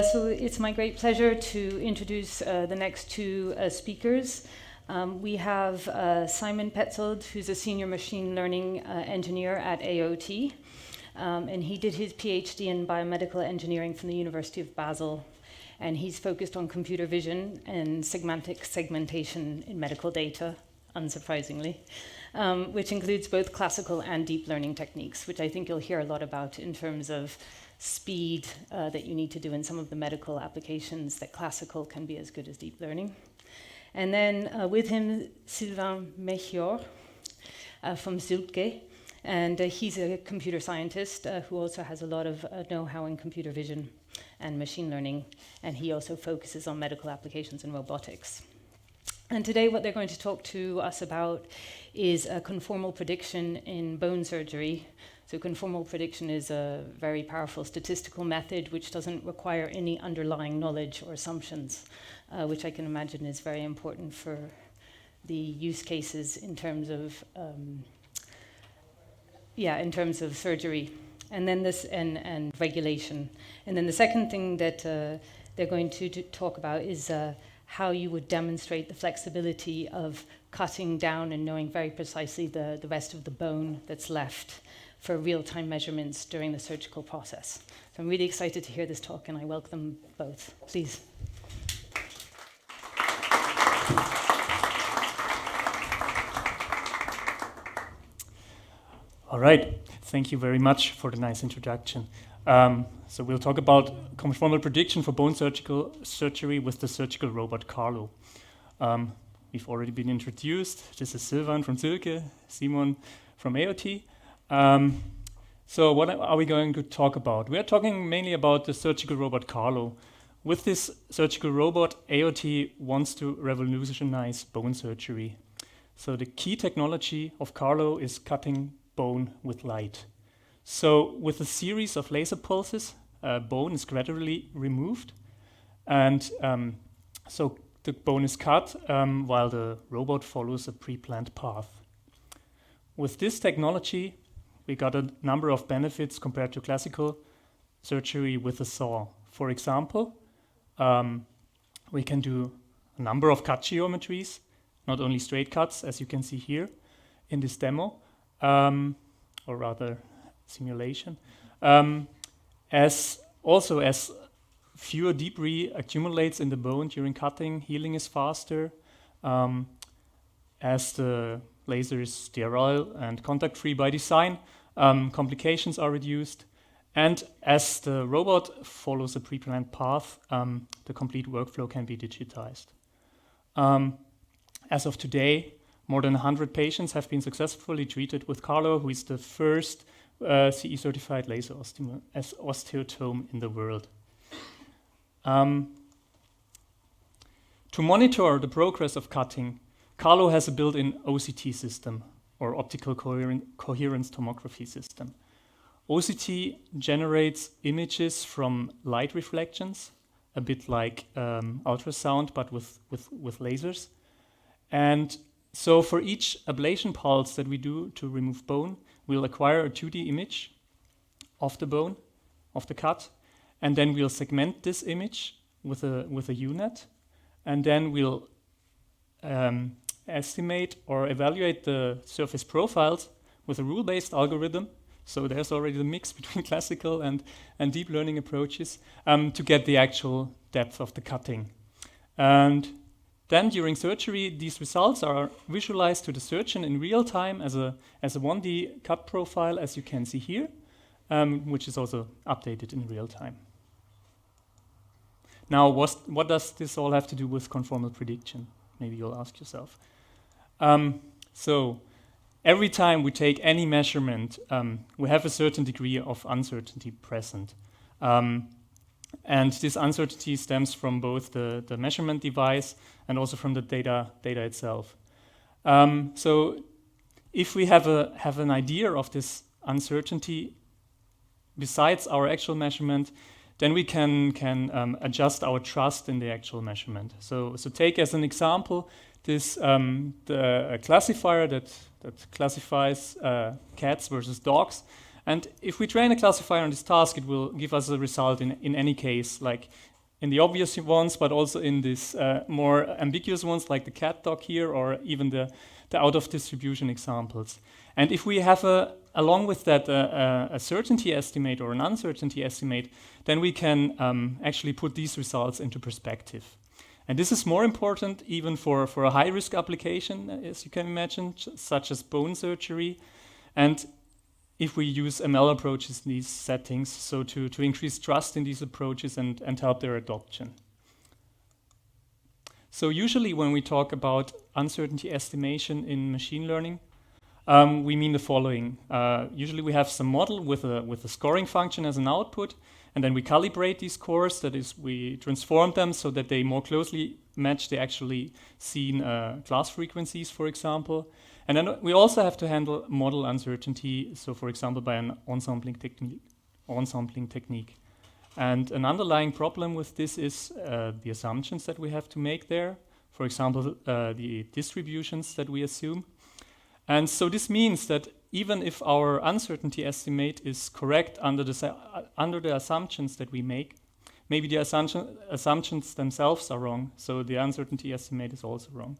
So it's my great pleasure to introduce the next two speakers. We have Simon Pezold, who's a senior machine learning engineer at AOT, and he did his PhD in biomedical engineering from the University of Basel, and he's focused on computer vision and semantic segmentation in medical data, unsurprisingly, which includes both classical and deep learning techniques, which I think you'll hear a lot about in terms of speed that you need to do in some of the medical applications that classical can be as good as deep learning. And then with him, Silvan Melchior from Zülke, and he's a computer scientist who also has a lot of know-how in computer vision and machine learning, and he also focuses on medical applications and robotics. And today what they're going to talk to us about is a conformal prediction in bone surgery. So conformal prediction is a very powerful statistical method which doesn't require any underlying knowledge or assumptions, which I can imagine is very important for the use cases in terms of surgery, and then this and regulation. And then the second thing that they're going to talk about is how you would demonstrate the flexibility of cutting down and knowing very precisely the rest of the bone that's left for real-time measurements during the surgical process. So I'm really excited to hear this talk, and I welcome them both. Please. All right, thank you very much for the nice introduction. So we'll talk about conformal prediction for bone surgery with the surgical robot Carlo. We've already been introduced. This is Silvan from Zülke, Simon from AOT. So what are we going to talk about? We are talking mainly about the surgical robot Carlo. With this surgical robot, AOT wants to revolutionize bone surgery. So the key technology of Carlo is cutting bone with light. So with a series of laser pulses, bone is gradually removed, and so the bone is cut while the robot follows a pre-planned path. With this technology, we got a number of benefits compared to classical surgery with a saw. For example, we can do a number of cut geometries, not only straight cuts, as you can see here in this demo, or rather simulation, as fewer debris accumulates in the bone during cutting, healing is faster, as the laser is sterile and contact-free by design, complications are reduced, and as the robot follows a pre-planned path, the complete workflow can be digitized. As of today, more than 100 patients have been successfully treated with Carlo, who is the first CE-certified laser osteotome in the world. To monitor the progress of cutting, Carlo has a built-in OCT system, or optical coherence tomography system. OCT generates images from light reflections, a bit like ultrasound, but with lasers. And so for each ablation pulse that we do to remove bone, we'll acquire a 2D image of the bone, of the cut, and then we'll segment this image with a UNet, and then we'll estimate or evaluate the surface profiles with a rule-based algorithm. So there's already the mix between classical and deep learning approaches to get the actual depth of the cutting. And then during surgery, these results are visualized to the surgeon in real time as a 1D cut profile, as you can see here, which is also updated in real time. Now, what does this all have to do with conformal prediction? Maybe you'll ask yourself. So every time we take any measurement, we have a certain degree of uncertainty present. And this uncertainty stems from both the measurement device and also from the data itself. So if we have an idea of this uncertainty besides our actual measurement, then we can adjust our trust in the actual measurement. So take as an example this the classifier that classifies cats versus dogs. And if we train a classifier on this task, it will give us a result in any case, like in the obvious ones, but also in these more ambiguous ones, like the cat dog here, or even the out-of-distribution examples. And if we have, along with that, a certainty estimate or an uncertainty estimate, then we can actually put these results into perspective. And this is more important even for a high-risk application, as you can imagine, such as bone surgery. And if we use ML approaches in these settings, so to increase trust in these approaches and help their adoption. So usually when we talk about uncertainty estimation in machine learning, we mean the following. Usually we have some model with a scoring function as an output, and then we calibrate these scores, that is, we transform them so that they more closely match the actually seen class frequencies, for example. And then we also have to handle model uncertainty, so for example by an ensampling technique. And an underlying problem with this is the assumptions that we have to make there. For example, the distributions that we assume. And so this means that even if our uncertainty estimate is correct under the assumptions that we make, maybe the assumptions themselves are wrong, so the uncertainty estimate is also wrong.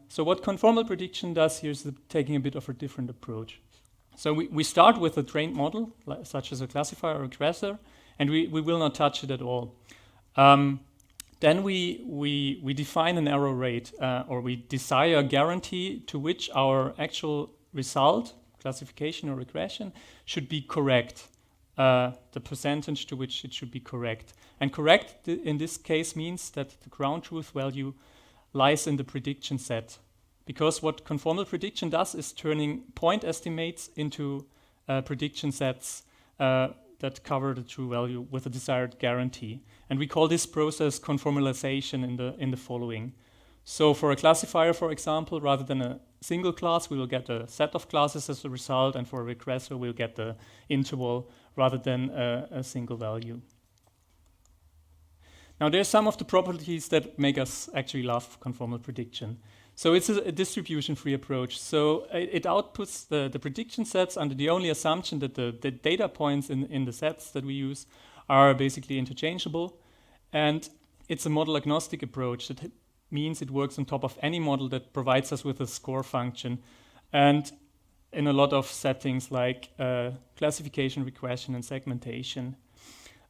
So what conformal prediction does here is taking a bit of a different approach. So we start with a trained model, such as a classifier or regressor, and we will not touch it at all. Then we define an error rate, or we desire a guarantee to which our actual result, classification or regression, should be correct, the percentage to which it should be correct. And correct in this case means that the ground truth value lies in the prediction set. Because what conformal prediction does is turning point estimates into prediction sets that cover the true value with a desired guarantee. And we call this process conformalization in the following. So for a classifier, for example, rather than a single class, we will get a set of classes as a result, and for a regressor, we'll get the interval rather than a single value. Now, there's some of the properties that make us actually love conformal prediction. So it's a distribution-free approach. So it outputs the prediction sets under the only assumption that the data points in the sets that we use are basically interchangeable. And it's a model-agnostic approach. That means it works on top of any model that provides us with a score function. And in a lot of settings like classification, regression, and segmentation.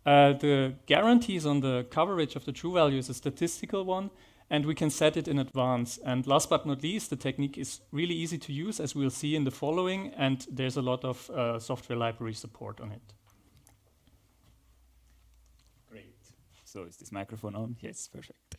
The guarantees on the coverage of the true value is a statistical one, and we can set it in advance. And last but not least, the technique is really easy to use, as we'll see in the following, and there's a lot of software library support on it. Great. So is this microphone on? Yes, perfect.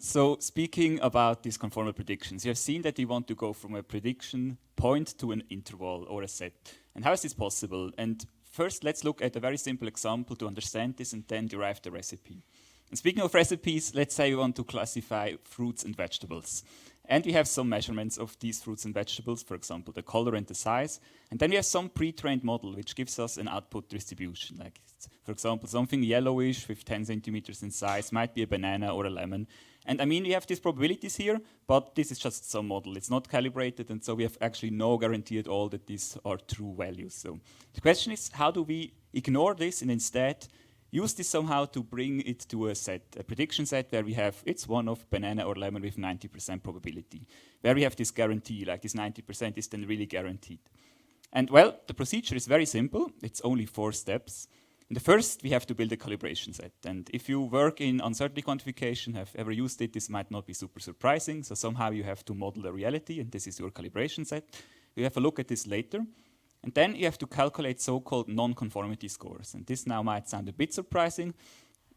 So speaking about these conformal predictions, you have seen that you want to go from a prediction point to an interval or a set. And how is this possible? And first, let's look at a very simple example to understand this and then derive the recipe. And speaking of recipes, let's say we want to classify fruits and vegetables. And we have some measurements of these fruits and vegetables, for example, the color and the size. And then we have some pre-trained model, which gives us an output distribution. Like, for example, something yellowish with 10 centimeters in size might be a banana or a lemon. And I mean, we have these probabilities here, but this is just some model. It's not calibrated, and so we have actually no guarantee at all that these are true values. So the question is, how do we ignore this and instead use this somehow to bring it to a set, a prediction set where we have, it's one of banana or lemon with 90% probability, where we have this guarantee, like this 90% is then really guaranteed. And well, the procedure is very simple. It's only 4 steps. In the first, we have to build a calibration set. And if you work in uncertainty quantification, have ever used it, this might not be super surprising. So somehow you have to model a reality, and this is your calibration set. We have a look at this later. And then you have to calculate so-called non-conformity scores. And this now might sound a bit surprising.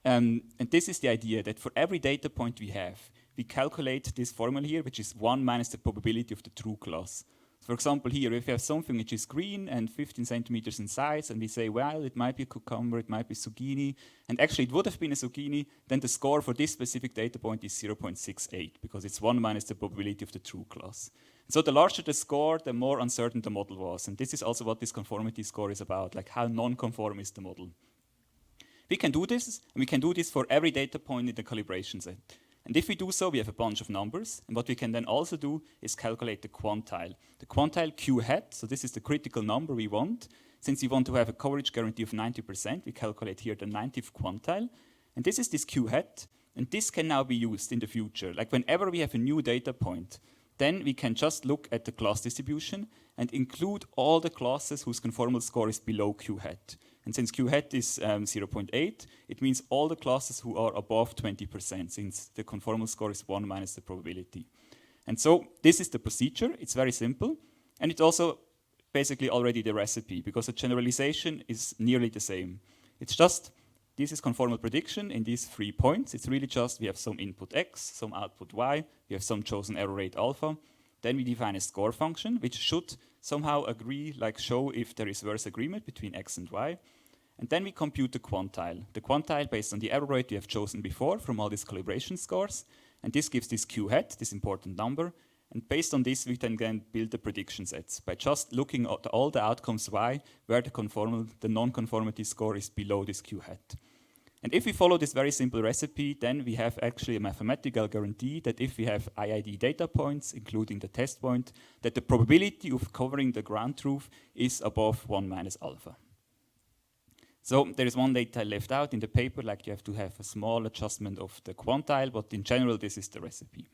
And this is the idea that for every data point we have, we calculate this formula here, which is 1 minus the probability of the true class. For example, here, if we have something which is green and 15 centimeters in size, and we say, well, it might be a cucumber, it might be zucchini, and actually it would have been a zucchini, then the score for this specific data point is 0.68, because it's 1 minus the probability of the true class. So the larger the score, the more uncertain the model was. And this is also what this conformity score is about, like how non-conform is the model. We can do this, and we can do this for every data point in the calibration set. And if we do so, we have a bunch of numbers. And what we can then also do is calculate the quantile. The quantile Q hat, so this is the critical number we want. Since we want to have a coverage guarantee of 90%, we calculate here the 90th quantile. And this is this Q hat. And this can now be used in the future. Like whenever we have a new data point, then we can just look at the class distribution and include all the classes whose conformal score is below Q hat. And since Q hat is 0.8, it means all the classes who are above 20%, since the conformal score is 1 minus the probability. And so this is the procedure. It's very simple. And it's also basically already the recipe, because the generalization is nearly the same. It's just, this is conformal prediction in these 3 points. It's really just, we have some input x, some output y, we have some chosen error rate alpha. Then we define a score function, which should somehow agree, like show if there is verse agreement between x and y. And then we compute the quantile. The quantile based on the error rate we have chosen before from all these calibration scores. And this gives this Q hat, this important number. And based on this, we can then build the prediction sets by just looking at all the outcomes y, where the non-conformity score is below this Q hat. And if we follow this very simple recipe, then we have actually a mathematical guarantee that if we have IID data points, including the test point, that the probability of covering the ground truth is above 1 minus alpha. So there is one data left out in the paper, like you have to have a small adjustment of the quantile, but in general, this is the recipe.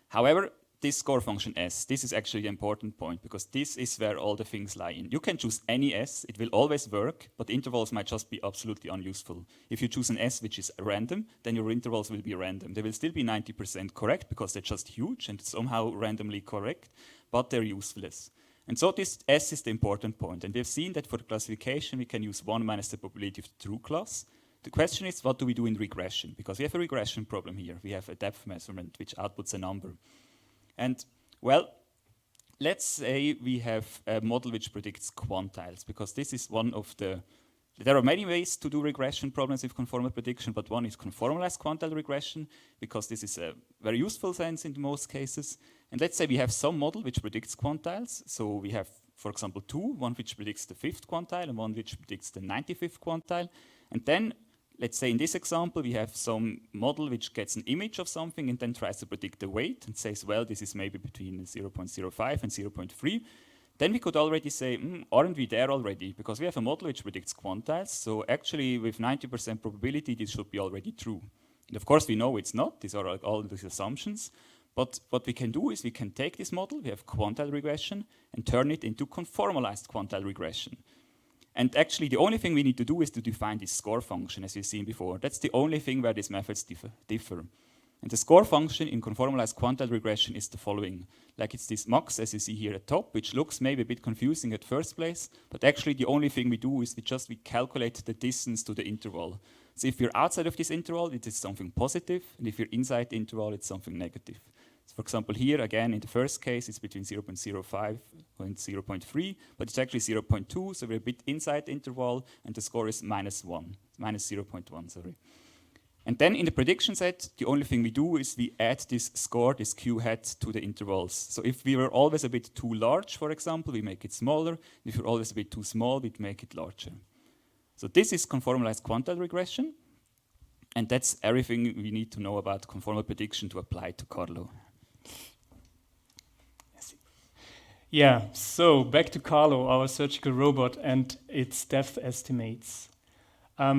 However, this score function S, this is actually the important point, because this is where all the things lie in. You can choose any S, it will always work, but intervals might just be absolutely unuseful. If you choose an S which is random, then your intervals will be random. They will still be 90% correct, because they're just huge and somehow randomly correct, but they're useless. And so this S is the important point. And we've seen that for the classification, we can use 1 minus the probability of the true class. The question is, what do we do in regression? Because we have a regression problem here. We have a depth measurement, which outputs a number. And, well, let's say we have a model which predicts quantiles, because this is one of the... There are many ways to do regression problems with conformal prediction, but one is conformalized quantile regression, because this is a very useful sense in most cases. And let's say we have some model which predicts quantiles. So we have, for example, one which predicts the 5th quantile and one which predicts the 95th quantile. And then, let's say in this example, we have some model which gets an image of something and then tries to predict the weight and says, well, this is maybe between 0.05 and 0.3. Then we could already say, aren't we there already? Because we have a model which predicts quantiles. So actually, with 90% probability, this should be already true. And of course, we know it's not. These are all these assumptions. But what we can do is we can take this model, we have quantile regression, and turn it into conformalized quantile regression. And actually, the only thing we need to do is to define this score function, as you've seen before. That's the only thing where these methods differ. And the score function in conformalized quantile regression is the following. Like it's this max, as you see here at top, which looks maybe a bit confusing at first place, but actually the only thing we do is we calculate the distance to the interval. So if we're outside of this interval, it is something positive, and if you're inside the interval, it's something negative. So for example, here, again, in the first case, it's between 0.05 and 0.3, but it's actually 0.2, so we're a bit inside the interval, and the score is minus 0.1, sorry. And then in the prediction set, the only thing we do is we add this score, this Q hat, to the intervals. So if we were always a bit too large, for example, we make it smaller. If we're always a bit too small, we'd make it larger. So this is conformalized quantile regression, and that's everything we need to know about conformal prediction to apply to Carlo. Yeah, so back to Carlo, our surgical robot, and its depth estimates.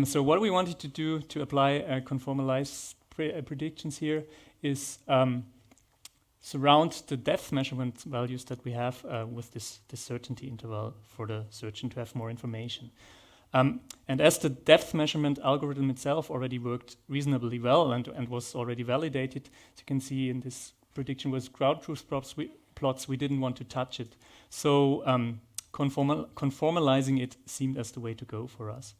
So what we wanted to do to apply conformalized predictions here is surround the depth measurement values that we have with this certainty interval for the surgeon to have more information. And as the depth measurement algorithm itself already worked reasonably well and was already validated, as you can see in this prediction with ground truth plots, we didn't want to touch it. So conformalizing it seemed as the way to go for us.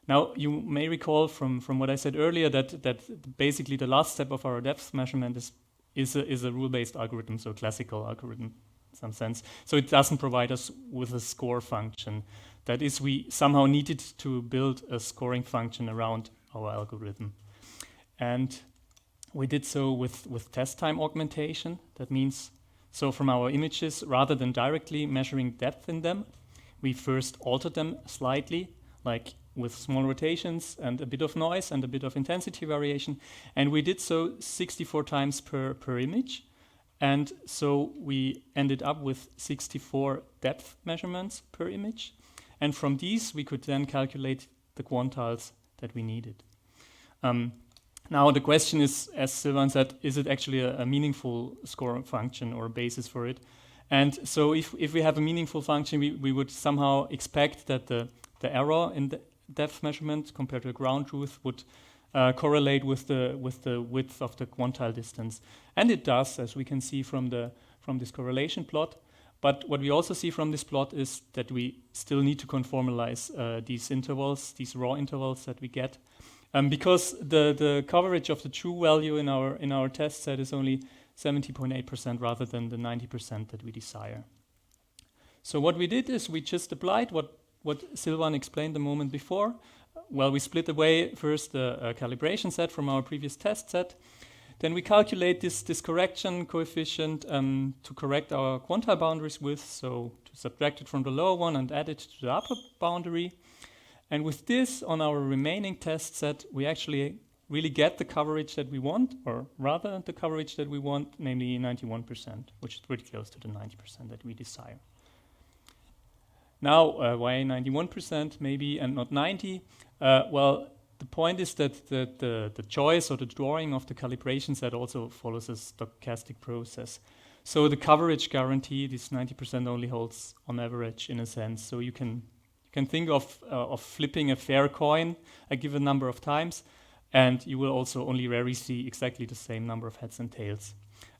Now, you may recall from what I said earlier that basically the last step of our depth measurement is a rule-based algorithm, so classical algorithm in some sense. So it doesn't provide us with a score function. That is, we somehow needed to build a scoring function around our algorithm. And we did so with test time augmentation. That means, so from our images, rather than directly measuring depth in them, we first altered them slightly, like with small rotations and a bit of noise and a bit of intensity variation. And we did so 64 times per image. And so we ended up with 64 depth measurements per image. And from these, we could then calculate the quantiles that we needed. Now the question is, as Silvan said, is it actually a meaningful score function or a basis for it? And so if we have a meaningful function, we would somehow expect that the error in the depth measurement compared to the ground truth would correlate with the width of the quantile distance. And it does, as we can see from this correlation plot. But what we also see from this plot is that we still need to conformalize these intervals, these raw intervals that we get. Because the coverage of the true value in our test set is only 70.8% rather than the 90% that we desire. So what we did is we just applied what Silvan explained a moment before. Well, we split away first the calibration set from our previous test set. Then we calculate this correction coefficient to correct our quantile boundaries with, so to subtract it from the lower one and add it to the upper boundary. And with this, on our remaining test set, we actually really get the coverage that we want, or rather the coverage that we want, namely 91%, which is pretty close to the 90% that we desire. Now, why 91% maybe and not 90? Well, the point is that the choice or the drawing of the calibration set also follows a stochastic process. So the coverage guarantee, this 90% only holds on average in a sense. So you can think of flipping a fair coin a given number of times, and you will also only rarely see exactly the same number of heads and tails.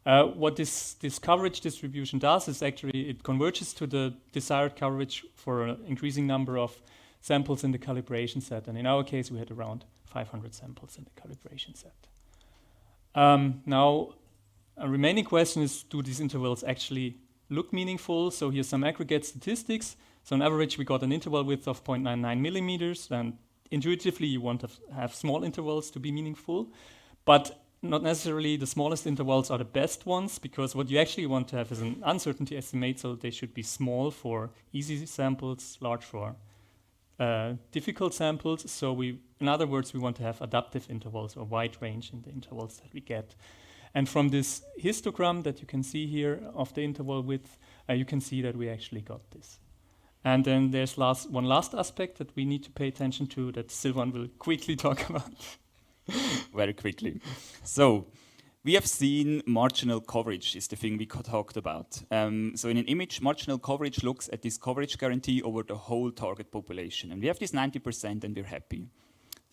What this coverage distribution does is actually it converges to the desired coverage for an increasing number of samples in the calibration set. And in our case, we had around 500 samples in the calibration set. Now, a remaining question is, do these intervals actually look meaningful? So here's some aggregate statistics. So on average, we got an interval width of 0.99 millimeters. And intuitively, you want to have small intervals to be meaningful. But not necessarily the smallest intervals are the best ones, because what you actually want to have is an uncertainty estimate, so they should be small for easy samples, large for difficult samples. So in other words, we want to have adaptive intervals or wide range in the intervals that we get. And from this histogram that you can see here of the interval width, you can see that we actually got this. And then there's one last aspect that we need to pay attention to that Silvan will quickly talk about. Very quickly. So we have seen marginal coverage is the thing we talked about. So in an image, marginal coverage looks at this coverage guarantee over the whole target population. And we have this 90% and we're happy.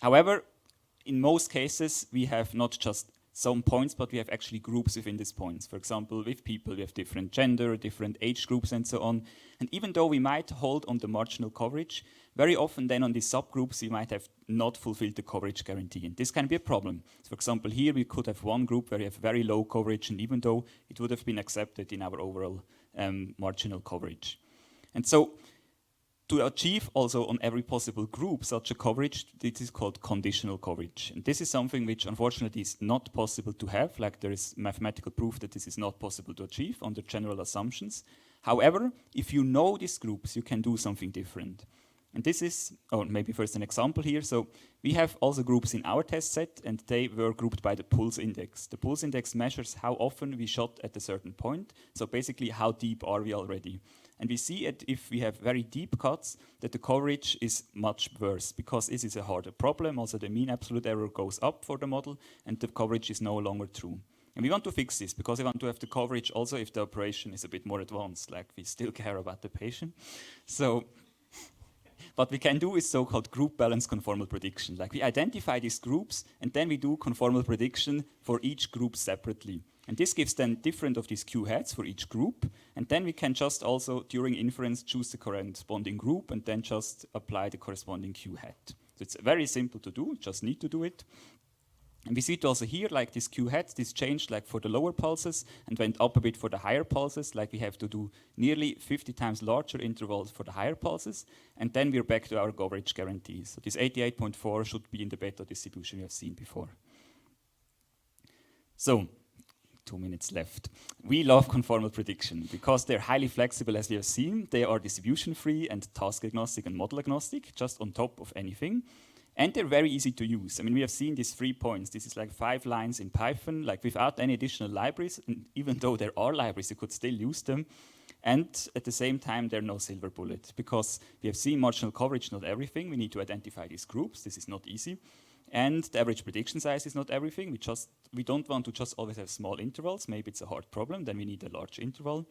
However, in most cases, we have not just some points, but we have actually groups within these points. For example, with people, we have different gender, different age groups, and so on. And even though we might hold on the marginal coverage, very often then on these subgroups, we might have not fulfilled the coverage guarantee. And this can be a problem. So for example, here we could have one group where we have very low coverage, and even though it would have been accepted in our overall marginal coverage. And so to achieve also on every possible group such a coverage, this is called conditional coverage. And this is something which unfortunately is not possible to have, like there is mathematical proof that this is not possible to achieve under general assumptions. However, if you know these groups, you can do something different. And this is, or maybe first an example here. So we have also groups in our test set, and they were grouped by the pulse index. The pulse index measures how often we shot at a certain point. So basically, how deep are we already? And we see it if we have very deep cuts that the coverage is much worse, because this is a harder problem. Also, the mean absolute error goes up for the model, and the coverage is no longer true. And we want to fix this, because we want to have the coverage also if the operation is a bit more advanced, like we still care about the patient. So what we can do is so-called group balance conformal prediction. Like we identify these groups, and then we do conformal prediction for each group separately. And this gives then different of these Q heads for each group. And then we can just also, during inference, choose the corresponding group and then just apply the corresponding Q head. So it's very simple to do, just need to do it. And we see it also here, like this Q head, this changed like for the lower pulses and went up a bit for the higher pulses. Like we have to do nearly 50 times larger intervals for the higher pulses. And then we're back to our coverage guarantees. So this 88.4 should be in the beta distribution we have seen before. So 2 minutes left. We love conformal prediction because they're highly flexible, as we have seen. They are distribution-free and task-agnostic and model-agnostic, just on top of anything. And they're very easy to use. I mean, we have seen these 3 points. This is like 5 lines in Python, like without any additional libraries. And even though there are libraries, you could still use them. And at the same time, they're no silver bullet, because we have seen marginal coverage, not everything. We need to identify these groups. This is not easy. And the average prediction size is not everything. We don't want to just always have small intervals. Maybe it's a hard problem, then we need a large interval.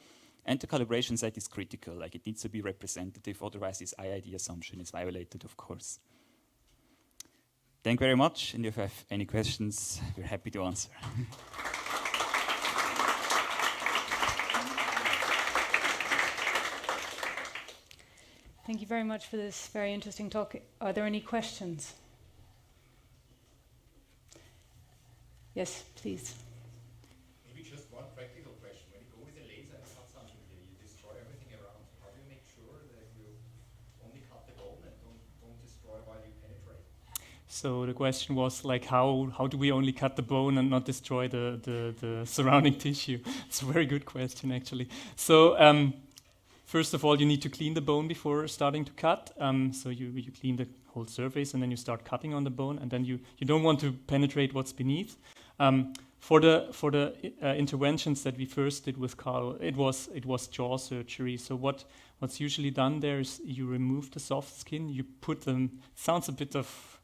And the calibration set is critical, like it needs to be representative, otherwise this IID assumption is violated, of course. Thank you very much, and if you have any questions, we're happy to answer. Thank you very much for this very interesting talk. Are there any questions? Yes, please. Maybe just one practical question. When you go with a laser and cut something here, you destroy everything around. How do you make sure that you only cut the bone and don't destroy while you penetrate? So the question was like, how do we only cut the bone and not destroy the surrounding tissue? It's a very good question, actually. So first of all, you need to clean the bone before starting to cut. So you clean the whole surface and then you start cutting on the bone, and then you don't want to penetrate what's beneath. For the interventions that we first did with Carlo, it was jaw surgery. So what's usually done there is you remove the soft skin, you put them. Sounds a bit of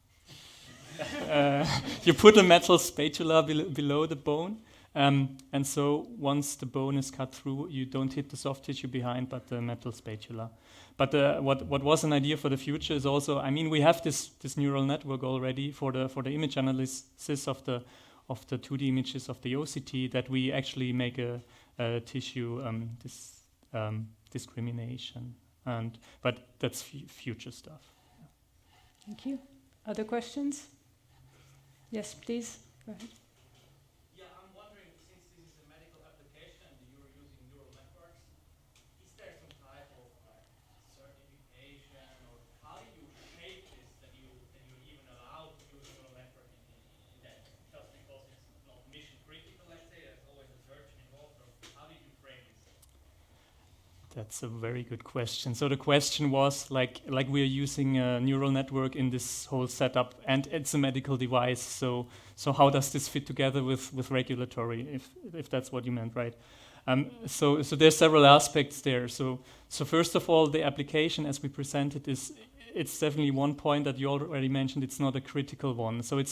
you put a metal spatula below the bone, and so once the bone is cut through, you don't hit the soft tissue behind, but the metal spatula. But what was an idea for the future is also, I mean, we have this neural network already for the image analysis of the 2D images of the OCT, that we actually make a tissue discrimination, but that's future stuff. Thank you. Other questions? Yes, please. Go ahead. Yeah, I'm wondering, since this is a medical application and you're using neural networks, is there some type of certification, or how do you shape this that you're even allowed to use a neural network in that? Just because it's not mission critical, let's say, there's always a surgeon involved, or how did you frame this? That's a very good question. So the question was like we are using a neural network in this whole setup, and it's a medical device. So how does this fit together with regulatory? If that's what you meant, right? So there's several aspects there. So first of all, the application as we presented it's definitely one point that you already mentioned. It's not a critical one. So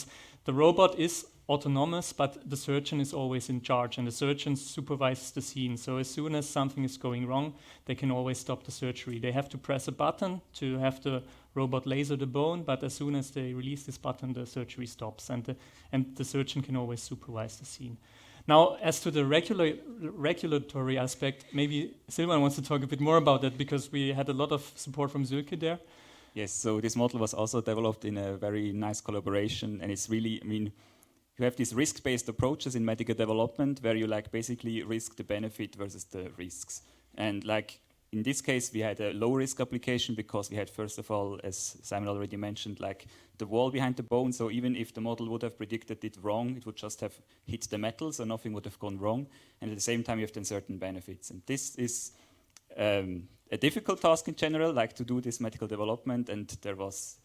the robot is autonomous, but the surgeon is always in charge, and the surgeon supervises the scene. So as soon as something is going wrong, they can always stop the surgery. They have to press a button to have the robot laser the bone, but as soon as they release this button, the surgery stops, and the surgeon can always supervise the scene. Now, as to the regulatory aspect, maybe Silvan wants to talk a bit more about that, because we had a lot of support from Zürcher there. Yes, so this model was also developed in a very nice collaboration, and it's really, I mean, you have these risk-based approaches in medical development where you like basically risk the benefit versus the risks. And like in this case, we had a low-risk application because we had, first of all, as Simon already mentioned, like the wall behind the bone. So even if the model would have predicted it wrong, it would just have hit the metal, so nothing would have gone wrong. And at the same time, you have then certain benefits. And this is a difficult task in general, like to do this medical development, and there was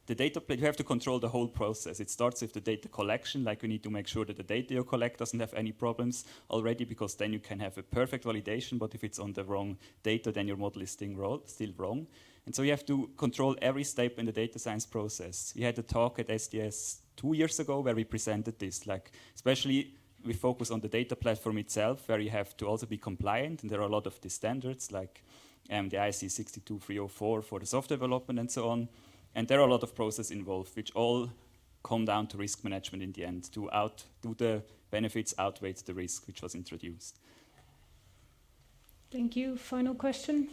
the data plate. You have to control the whole process. It starts with the data collection, like you need to make sure that the data you collect doesn't have any problems already, because then you can have a perfect validation, but if it's on the wrong data, then your model is still wrong. And so you have to control every step in the data science process. We had a talk at SDS 2 years ago where we presented this, like especially we focus on the data platform itself, where you have to also be compliant, and there are a lot of these standards, like the IEC 62304 for the software development and so on. And there are a lot of processes involved, which all come down to risk management in the end. Do the benefits outweigh the risk which was introduced? Thank you. Final question?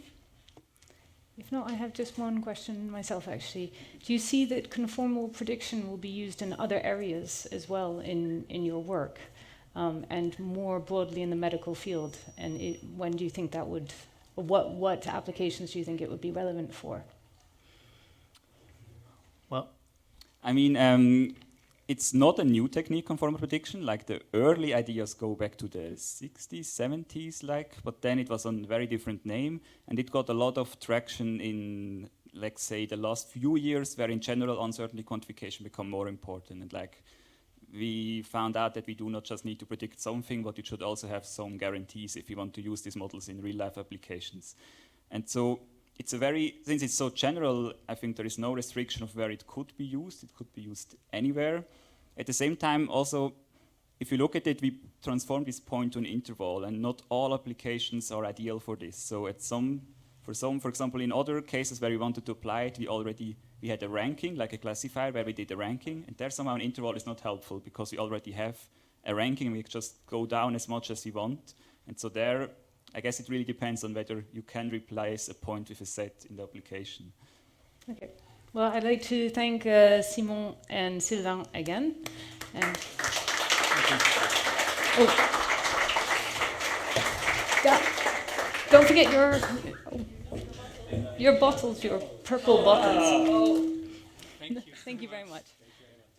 If not, I have just one question myself, actually. Do you see that conformal prediction will be used in other areas as well in your work, and more broadly in the medical field? And when do you think that would, or what applications do you think it would be relevant for? Well, I mean, it's not a new technique, conformal prediction. Like the early ideas go back to the 60s, 70s, but then it was on a very different name, and it got a lot of traction in, let's say, the last few years, where in general uncertainty quantification become more important. And we found out that we do not just need to predict something, but we should also have some guarantees if we want to use these models in real-life applications. And so since it's so general, I think there is no restriction of where it could be used. It could be used anywhere. At the same time, also, if you look at it, we transform this point to an interval, and not all applications are ideal for this. So for example, in other cases where we wanted to apply it, we had a ranking, like a classifier where we did a ranking, and there somehow an interval is not helpful because we already have a ranking, and we just go down as much as we want. And so there, I guess it really depends on whether you can replace a point with a set in the application. Okay. Well, I'd like to thank Simon and Silvan again. And don't forget your bottles, your purple bottles. Thank you. Thank you very much.